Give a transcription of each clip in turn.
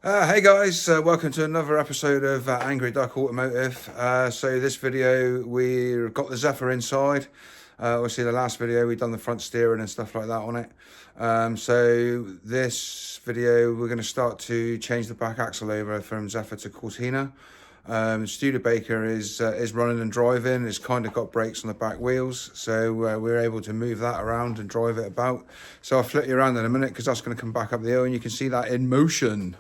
Hey guys, welcome to another episode of Angry Duck Automotive. So this video we've got the Zephyr inside. Obviously the last video we've done the front steering and stuff like that on it. So this video we're going to start to change the back axle over from Zephyr to Cortina. Studebaker is running and driving. It's kind of got brakes on the back wheels, so we're able to move that around and drive it about. So I'll flip you around in a minute because that's going to come back up the hill and you can see that in motion.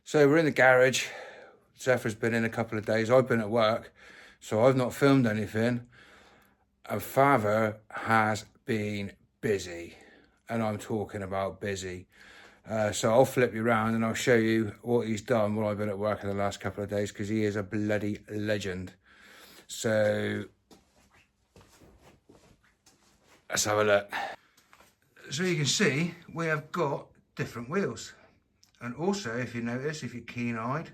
So we're in the garage. Zephyr's been in a couple of days. I've been at work, so I've not filmed anything. And Father has been busy, and I'm talking about busy. So I'll flip you around and I'll show you what he's done while I've been at work in the last couple of days, because he is a bloody legend. So let's have a look. So you can see we have got different wheels. And also, if you notice, if you're keen-eyed,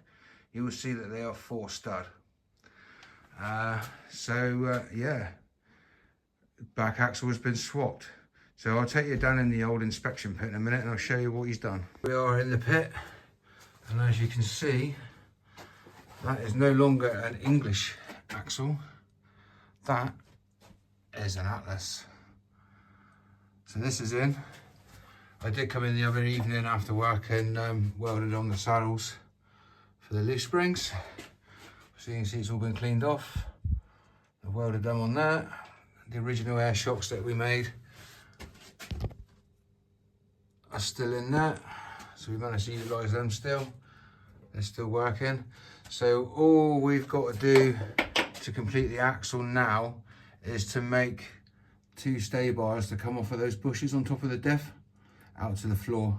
you will see that they are 4-stud. Yeah, back axle has been swapped. So I'll take you down in the old inspection pit in a minute and I'll show you what he's done. We are in the pit, and as you can see, that is no longer an English axle. That is an Atlas. So this is in. I did come in the other evening after work and welded on the saddles for the leaf springs. So you can see it's all been cleaned off. I welded them on that. The original air shocks that we made are still in that. So we managed to utilise them still. They're still working. So all we've got to do to complete the axle now is to make 2 stay bars to come off of those bushes on top of the diff out to the floor.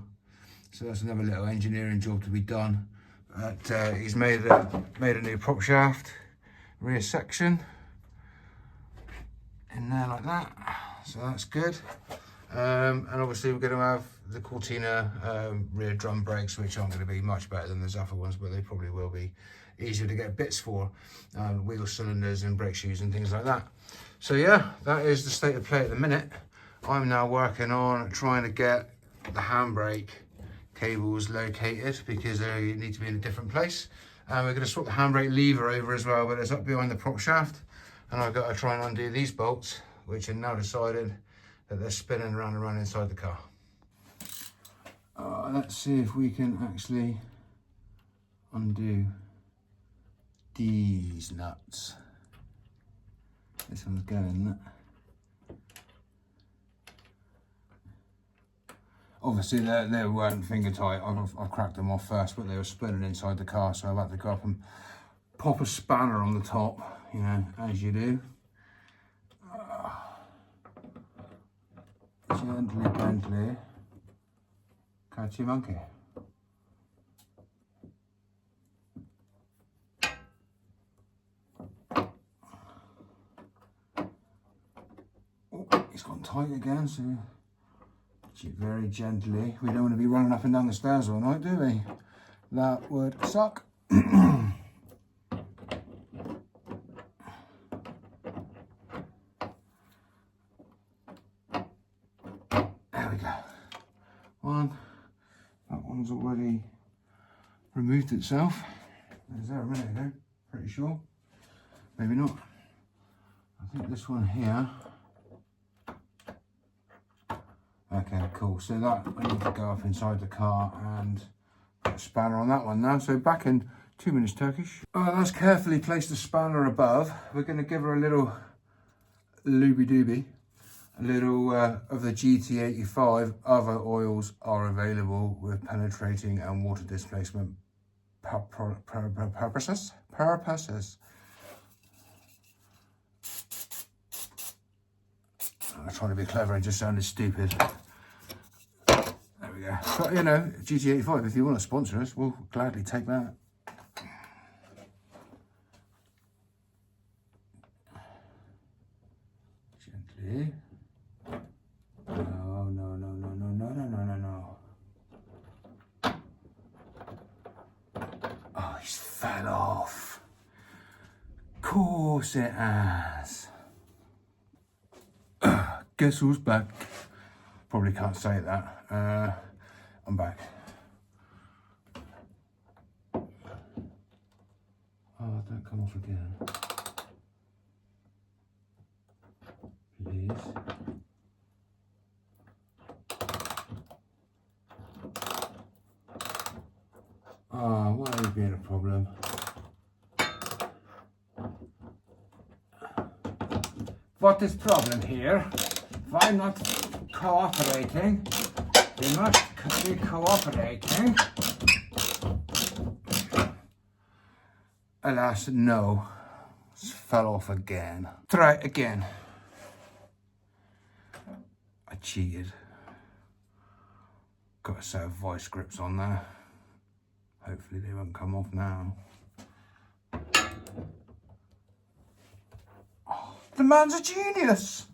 So that's another little engineering job to be done. But he's made a new prop shaft, rear section in there like that. So that's good. And obviously we're going to have the Cortina rear drum brakes, which aren't going to be much better than the Zephyr ones, but they probably will be easier to get bits for, wheel cylinders and brake shoes and things like that. So yeah, that is the state of play at the minute. I'm now working on trying to get the handbrake cables located, because they need to be in a different place. And we're going to swap the handbrake lever over as well, but it's up behind the prop shaft, and I've got to try and undo these bolts, which are now decided that they're spinning around and around inside the car. Let's see if we can actually undo these nuts. This one's going, that. Obviously they weren't finger tight. I've cracked them off first, but they were spinning inside the car, so I've had to go up and pop a spanner on the top, you know, as you do. Gently, catch your monkey. Oh, it's gone tight again, so very gently. We don't want to be running up and down the stairs all night, do we? That would suck. There we go. One. That one's already removed itself. It was there a minute ago, pretty sure. Maybe not. I think this one here. Okay, cool. So that I need to go up inside the car and put a spanner on that one now. So back in 2 minutes, Turkish. Let's carefully place the spanner above. We're going to give her a little looby-dooby. little of the GT85. Other oils are available with penetrating and water displacement purposes. I'm trying to be clever and just sounded stupid. There we go. But you know, GT85, if you want to sponsor us, we'll gladly take that. Gently. No, no, no, no, no, no, no, no, no, no. Oh, he's fell off. Course it has. Guess who's back? Probably can't say that. I'm back. Oh, don't come off again. Please. Oh, why are you being a problem? What is problem here? If I'm not cooperating, they must be cooperating. Alas, no. It's fell off again. Try it again. I cheated. Got a set of vice grips on there. Hopefully they won't come off now. Oh, the man's a genius.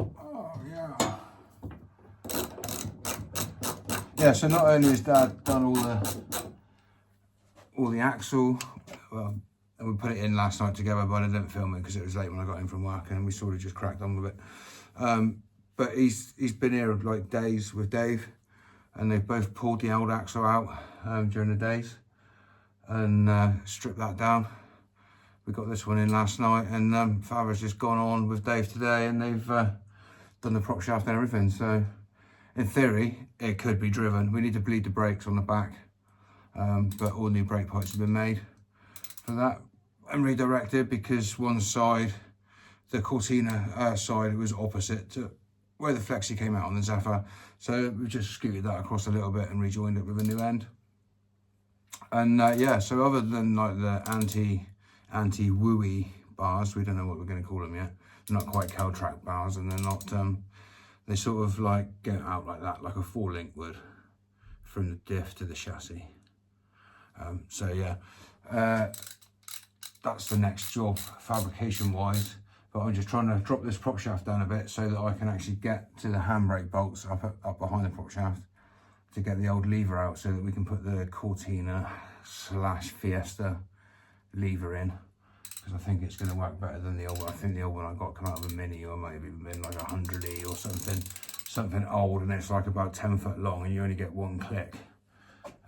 Oh yeah. Yeah, so not only has Dad done all the axle, well, and we put it in last night together, but I didn't film it because it was late when I got in from work, and we sort of just cracked on with it. But he's been here like days with Dave, and they've both pulled the old axle out during the days and stripped that down. We got this one in last night, and Father's just gone on with Dave today, and they've done the prop shaft and everything. So in theory, it could be driven. We need to bleed the brakes on the back, but all new brake pipes have been made for that and redirected, because one side, the Cortina side, was opposite to where the flexi came out on the Zephyr. So we just scooted that across a little bit and rejoined it with a new end. And yeah, so other than like the anti-wooey bars, we don't know what we're going to call them yet. They're not quite Caltrack bars, and they're not, they sort of like go out like that, like a 4-link would, from the diff to the chassis. So yeah, that's the next job fabrication wise. But I'm just trying to drop this prop shaft down a bit so that I can actually get to the handbrake bolts up behind the prop shaft to get the old lever out, so that we can put the Cortina / Fiesta lever in, because I think it's going to work better than the old one. I think the old one I got come out of a Mini, or might have even been like a 100E or something old, and it's like about 10 foot long, and you only get one click,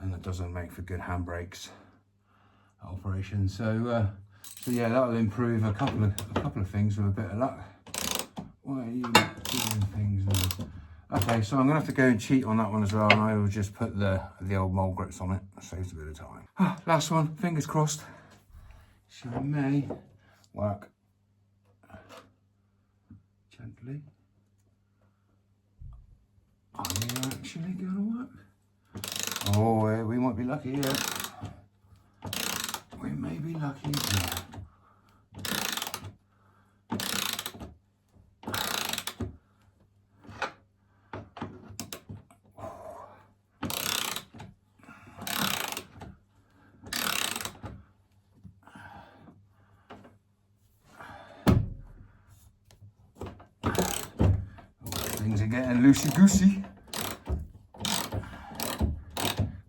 and that doesn't make for good handbrakes operation. So yeah, that'll improve a couple of things with a bit of luck. Why are you doing things now? Okay, so I'm gonna have to go and cheat on that one as well, and I will just put the old mold grips on it. That saves a bit of time. Last one, fingers crossed. She may work. Gently. Are you actually gonna work? Oh, we might be lucky here. We may be lucky here. Things are getting loosey-goosey.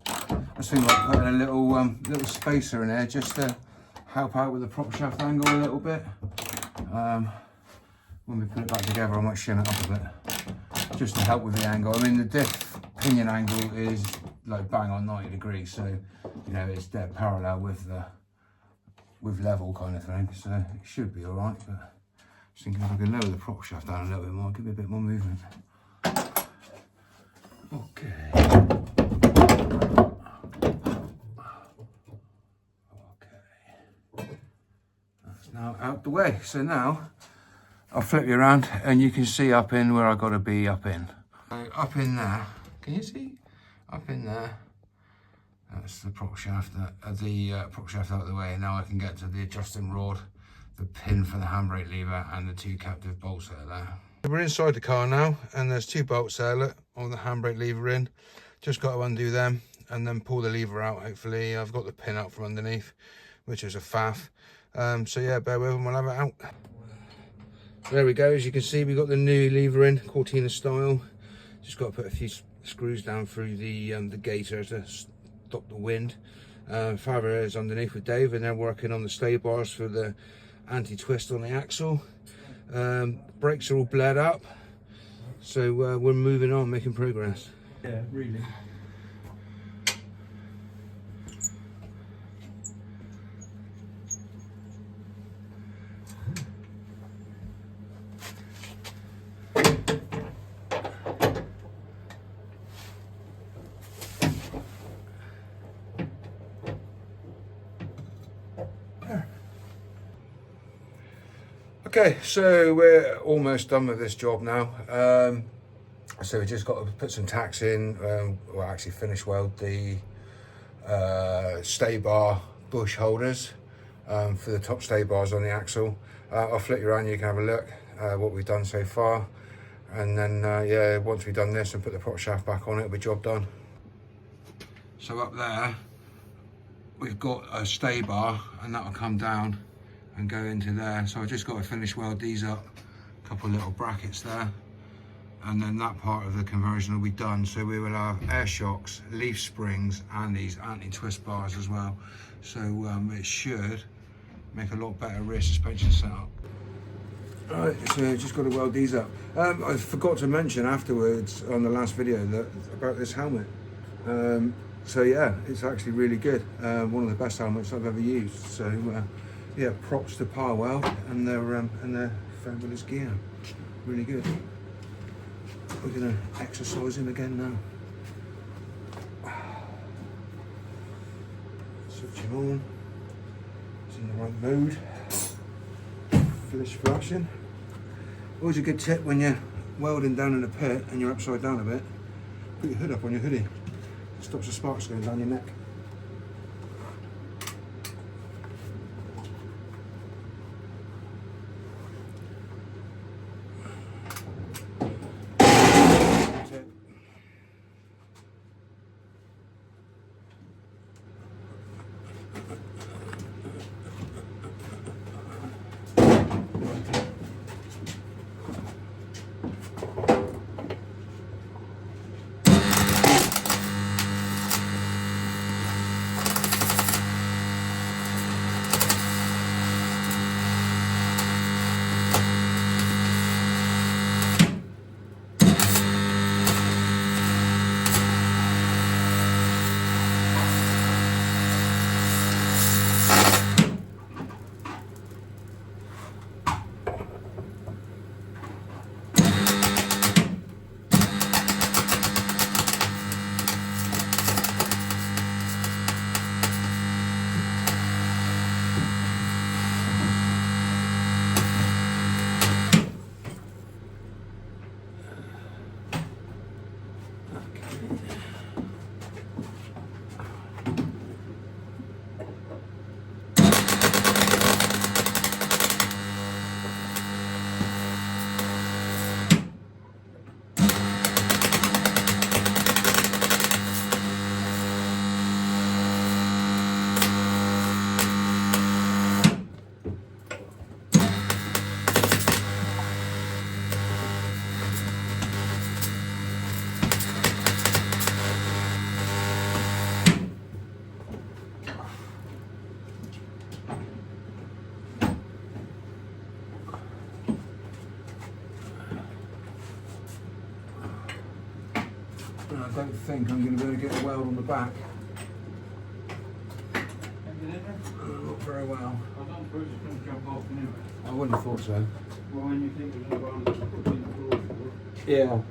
I just think like putting a little spacer in there just to help out with the prop shaft angle a little bit. When we put it back together, I might shim it up a bit just to help with the angle. I mean, the diff pinion angle is like bang on 90 degrees, so you know it's dead parallel with level kind of thing, so it should be all right. But just thinking if I can lower the prop shaft down a little bit more, give me a bit more movement. Okay. Okay. now out the way. So now I'll flip you around and you can see up in where I got to be up in. Up in there, can you see? Up in there, that's the prop shaft, prop shaft out of the way. Now I can get to the adjusting rod, the pin for the handbrake lever and the 2 captive bolts that are there. We're inside the car now and there's 2 bolts there, look, on the handbrake lever in. Just got to undo them and then pull the lever out, hopefully. I've got the pin out from underneath, which is a faff. So yeah, bear with them, we'll have it out. There we go, as you can see, we've got the new lever in, Cortina style. Just got to put a few screws down through the gaiter to stop the wind. Father is underneath with Dave and they're working on the stay bars for the anti-twist on the axle. Brakes are all bled up, so we're moving on, making progress. Yeah, really. Okay, so we're almost done with this job now. So we just got to put some tacks in. We'll actually finish weld the stay bar bush holders for the top stay bars on the axle. I'll flip you around, you can have a look what we've done so far. And then, yeah, once we've done this and put the prop shaft back on it, it'll be job done. So up there, we've got a stay bar and that'll come down and go into there. So I just got to finish weld these up, a couple of little brackets there, and then that part of the conversion will be done. So we will have air shocks, leaf springs and these anti-twist bars as well. So it should make a lot better rear suspension setup. Alright, so just got to weld these up. I forgot to mention afterwards on the last video that about this helmet. So yeah, it's actually really good. One of the best helmets I've ever used. So yeah, props to Parwell and their fabulous gear. Really good. We're gonna exercise him again now. Switch him on. He's in the right mood. Finish flashing. Always a good tip when you're welding down in a pit and you're upside down a bit. Put your hood up on your hoodie. It stops the sparks going down your neck. I don't think I'm going to be able to get a weld on the back. Not very well. I don't suppose it's going to jump off anyway. I wouldn't have thought so. Well, when you think it's going to put in the floor. Yeah.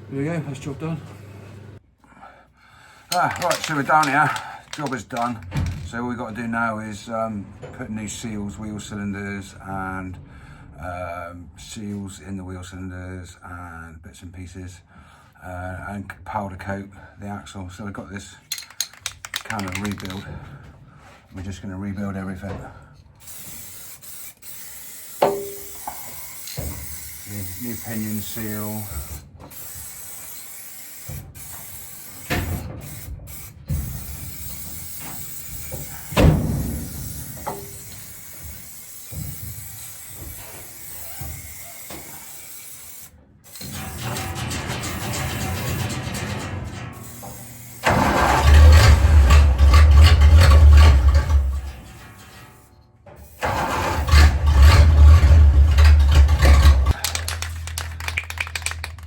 There we go, that's job done. Right, so we're down here. Job is done. So all we've got to do now is put new seals, wheel cylinders, and seals in the wheel cylinders and bits and pieces, and powder coat the axle. So we've got this kind of rebuild. We're just going to rebuild everything. New pinion seal.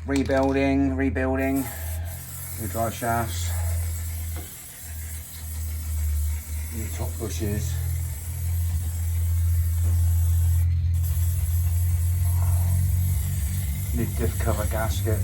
Rebuilding, new drive shafts, new top bushes, new diff cover gasket.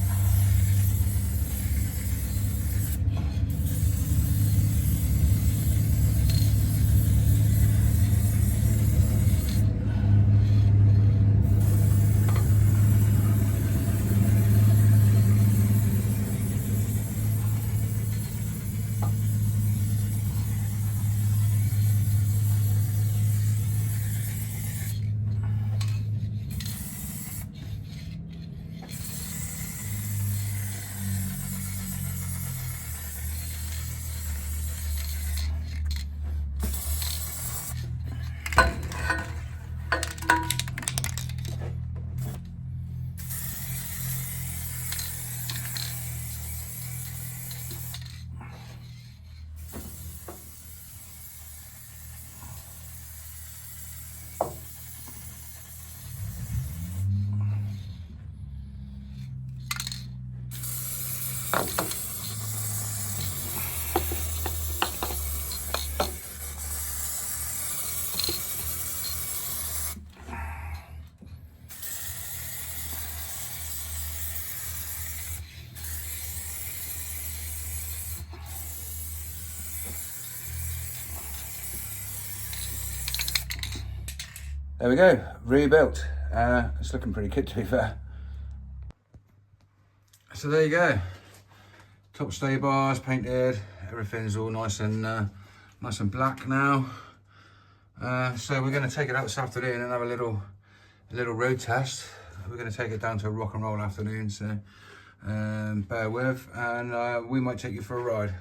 There we go, rebuilt. It's looking pretty good, to be fair. So there you go. Top stay bars painted, everything's all nice and black now. So we're going to take it out this afternoon and have a little road test. We're going to take it down to a rock and roll afternoon, so bear with, and we might take you for a ride.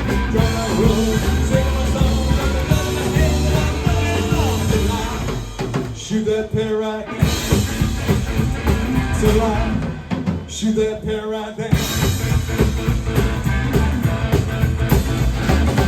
Driving down the road, singing my song, got the gun in my hand, and I'm running along till I shoot that pair right down. Till I shoot that pair right down.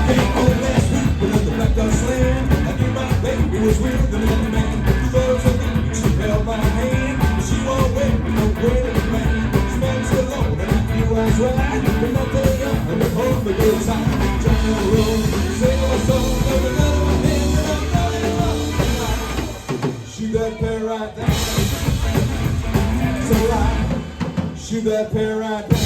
Came home last week with the black dog slam. I knew my baby was with another man. 2 hours a week, she held my hand, but she won't wait no wedding man. She made so long that I knew I was right. But not that young, and hold the good time. Driving down the road, singing my song, got the gun in my hand, and I'm running along. Shoot that pair right down. So I shoot that pair right down.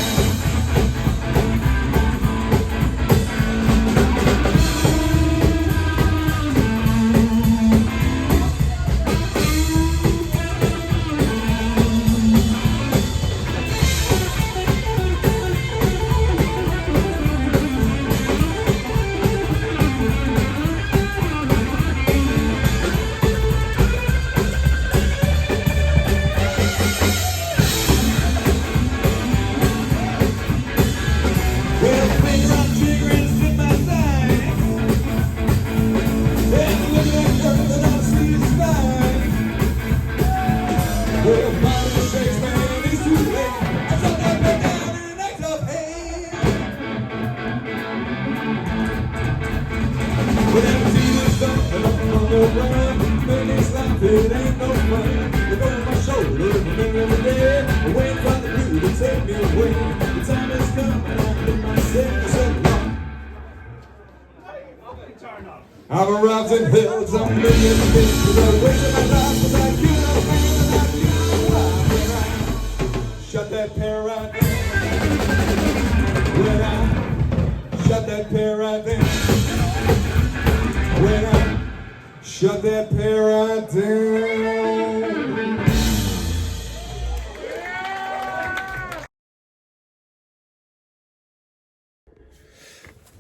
It ain't no fun. Look over my shoulder, remember the day. Waiting for the crew to take me away. The time has come and I put myself so long. I've arrived in hell, it's a million things. Cause I wasted my life without you, no pain, without you, no why. Shut that pair right down. When I shut that pair right down. When I shut that pair right down.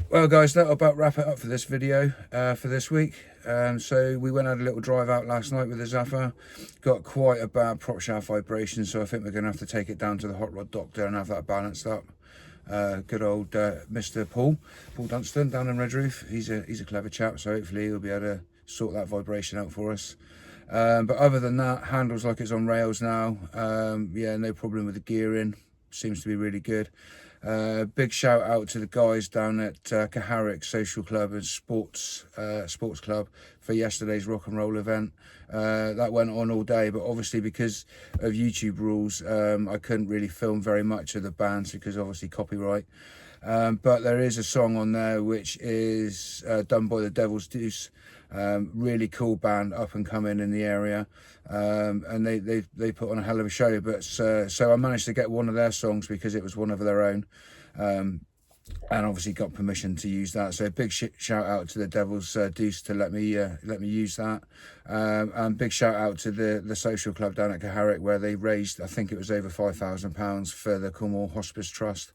Well guys, that'll about wrap it up for this video for this week. So we went on a little drive out last night with the Zephyr. Got quite a bad prop shaft vibration, so I think we're going to have to take it down to the hot rod doctor and have that balanced up. Good old Mr. Paul Dunstan down in Redroof. He's a clever chap, so hopefully he'll be able to sort that vibration out for us. But other than that, handles like it's on rails now. Yeah, no problem with the gearing. Seems to be really good. Big shout out to the guys down at Carrick Social Club and Sports Club for yesterday's rock and roll event. That went on all day, but obviously because of YouTube rules, I couldn't really film very much of the bands because obviously copyright. But there is a song on there which is done by the Devil's Deuce. Really cool band, up and coming in the area, and they put on a hell of a show. But so I managed to get one of their songs because it was one of their own, and obviously got permission to use that. So big shout out to the Devil's Deuce to let me use that, and big shout out to the social club down at Carrick where they raised, I think it was over £5,000 for the Cornwall Hospice Trust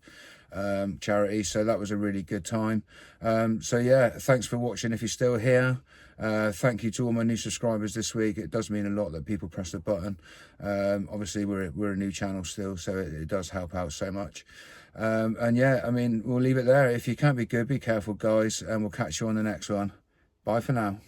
charity. So that was a really good time. So yeah, thanks for watching if you're still here. Thank you to all my new subscribers this week. It does mean a lot that people press the button. Obviously we're a new channel still, so it does help out so much. And yeah, I mean, we'll leave it there. If you can't be good, be careful guys, and we'll catch you on the next one. Bye for now.